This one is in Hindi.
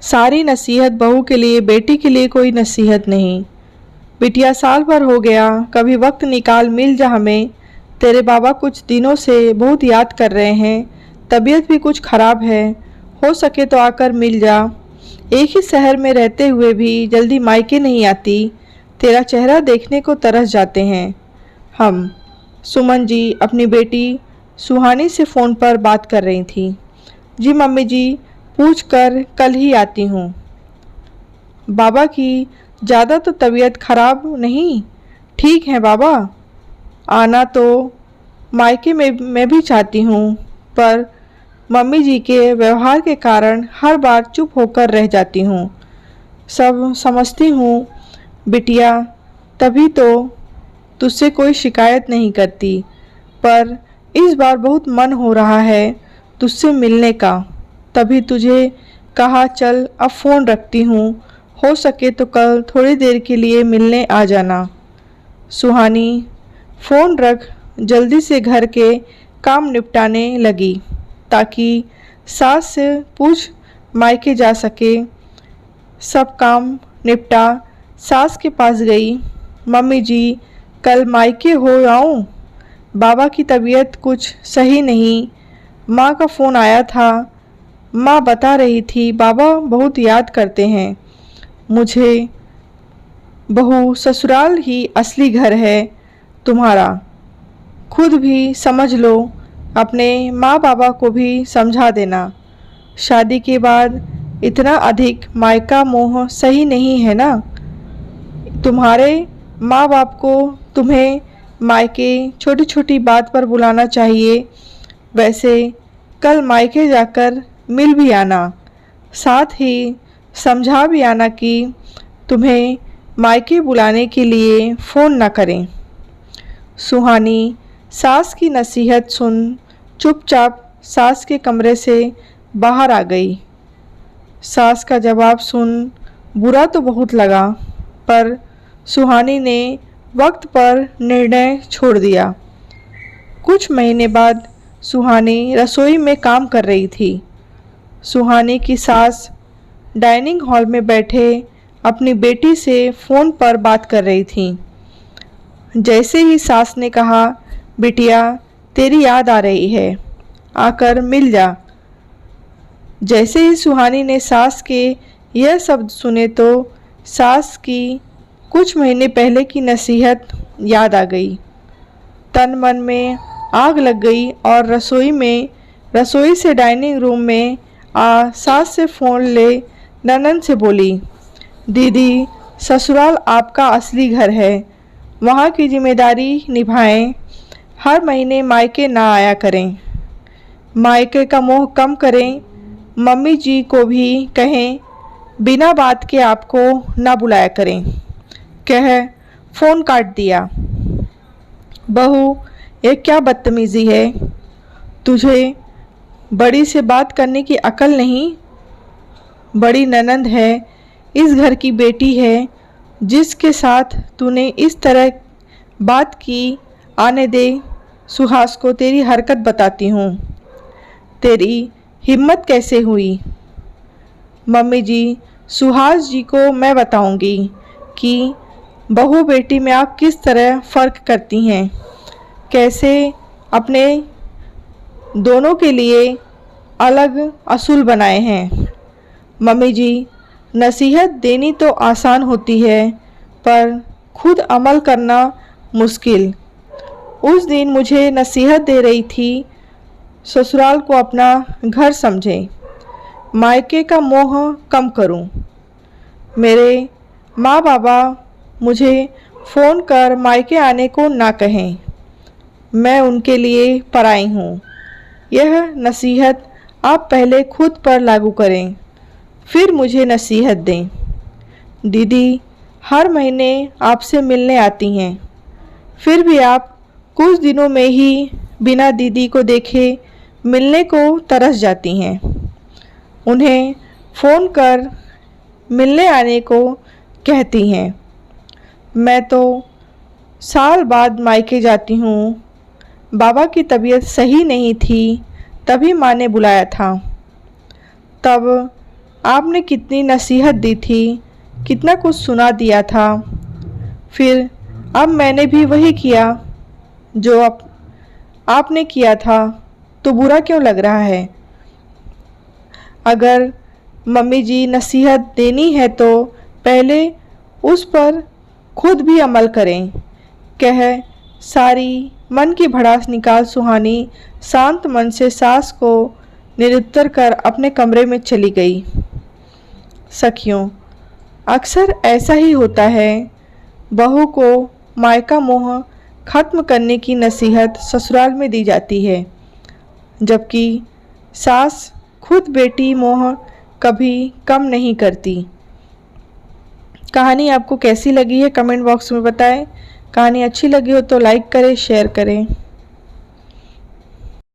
सारी नसीहत बहू के लिए, बेटी के लिए कोई नसीहत नहीं। बिटिया साल भर हो गया, कभी वक्त निकाल मिल जा हमें। तेरे बाबा कुछ दिनों से बहुत याद कर रहे हैं, तबीयत भी कुछ खराब है, हो सके तो आकर मिल जा। एक ही शहर में रहते हुए भी जल्दी मायके नहीं आती, तेरा चेहरा देखने को तरस जाते हैं हम। सुमन जी अपनी बेटी सुहानी से फ़ोन पर बात कर रही थी। जी मम्मी जी, पूछ कर कल ही आती हूँ। बाबा की ज़्यादा तो तबीयत खराब नहीं, ठीक है बाबा। आना तो मायके में मैं भी चाहती हूँ, पर मम्मी जी के व्यवहार के कारण हर बार चुप होकर रह जाती हूँ। सब समझती हूँ बिटिया, तभी तो तुझसे कोई शिकायत नहीं करती, पर इस बार बहुत मन हो रहा है तुझसे मिलने का, तभी तुझे कहा चल अब फ़ोन रखती हूँ, हो सके तो कल थोड़ी देर के लिए मिलने आ जाना। सुहानी फ़ोन रख जल्दी से घर के काम निपटाने लगी ताकि सास से पूछ मायके जा सके। सब काम निपटा सास के पास गई। मम्मी जी कल मायके हो आऊँ? बाबा की तबीयत कुछ सही नहीं। माँ का फ़ोन आया था, माँ बता रही थी बाबा बहुत याद करते हैं मुझे। बहू ससुराल ही असली घर है तुम्हारा, खुद भी समझ लो, अपने माँ बाबा को भी समझा देना। शादी के बाद इतना अधिक मायका मोह सही नहीं है ना। तुम्हारे माँ बाप को तुम्हें मायके छोटी छोटी बात पर बुलाना चाहिए। वैसे कल मायके जाकर मिल भी आना, साथ ही समझा भी आना कि तुम्हें मायके बुलाने के लिए फ़ोन न करें। सुहानी सास की नसीहत सुन चुपचाप सास के कमरे से बाहर आ गई। सास का जवाब सुन बुरा तो बहुत लगा, पर सुहानी ने वक्त पर निर्णय छोड़ दिया। कुछ महीने बाद सुहानी रसोई में काम कर रही थी। सुहानी की सास डाइनिंग हॉल में बैठे अपनी बेटी से फ़ोन पर बात कर रही थी। जैसे ही सास ने कहा, बिटिया तेरी याद आ रही है, आकर मिल जा। जैसे ही सुहानी ने सास के यह शब्द सुने तो सास की कुछ महीने पहले की नसीहत याद आ गई। तन मन में आग लग गई और रसोई से डाइनिंग रूम में आ सास से फ़ोन ले ननद से बोली, दीदी ससुराल आपका असली घर है, वहाँ की जिम्मेदारी निभाएं, हर महीने मायके ना आया करें, मायके का मोह कम करें। मम्मी जी को भी कहें बिना बात के आपको ना बुलाया करें। कह फ़ोन काट दिया। बहू ये क्या बदतमीज़ी है, तुझे बड़ी से बात करने की अकल नहीं। बड़ी ननद है, इस घर की बेटी है, जिसके साथ तूने इस तरह बात की, आने दे सुहास को तेरी हरकत बताती हूँ। तेरी हिम्मत कैसे हुई? मम्मी जी सुहास जी को मैं बताऊंगी कि बहू बेटी में आप किस तरह फ़र्क करती हैं, कैसे अपने दोनों के लिए अलग असूल बनाए हैं। मम्मी जी नसीहत देनी तो आसान होती है, पर खुद अमल करना मुश्किल। उस दिन मुझे नसीहत दे रही थी ससुराल को अपना घर समझें, मायके का मोह कम करूं। मेरे माँ बाबा मुझे फ़ोन कर मायके आने को ना कहें, मैं उनके लिए पराई हूँ। यह नसीहत आप पहले खुद पर लागू करें, फिर मुझे नसीहत दें। दीदी हर महीने आपसे मिलने आती हैं, फिर भी आप कुछ दिनों में ही बिना दीदी को देखे मिलने को तरस जाती हैं। उन्हें फ़ोन कर मिलने आने को कहती हैं। मैं तो साल बाद मायके जाती हूँ, बाबा की तबीयत सही नहीं थी, तभी माँ ने बुलाया था। तब आपने कितनी नसीहत दी थी, कितना कुछ सुना दिया था, फिर अब मैंने भी वही किया जो आपने किया था, तो बुरा क्यों लग रहा है? अगर मम्मी जी नसीहत देनी है तो पहले उस पर खुद भी अमल करें, कह सारी मन की भड़ास निकाल सुहानी शांत मन से सास को निरुत्तर कर अपने कमरे में चली गई। सखियों, अक्सर ऐसा ही होता है। बहू को मायका मोह खत्म करने की नसीहत ससुराल में दी जाती है, जबकि सास खुद बेटी मोह कभी कम नहीं करती। कहानी आपको कैसी लगी है कमेंट बॉक्स में बताएं। कहानी अच्छी लगी हो तो लाइक करें, शेयर करें।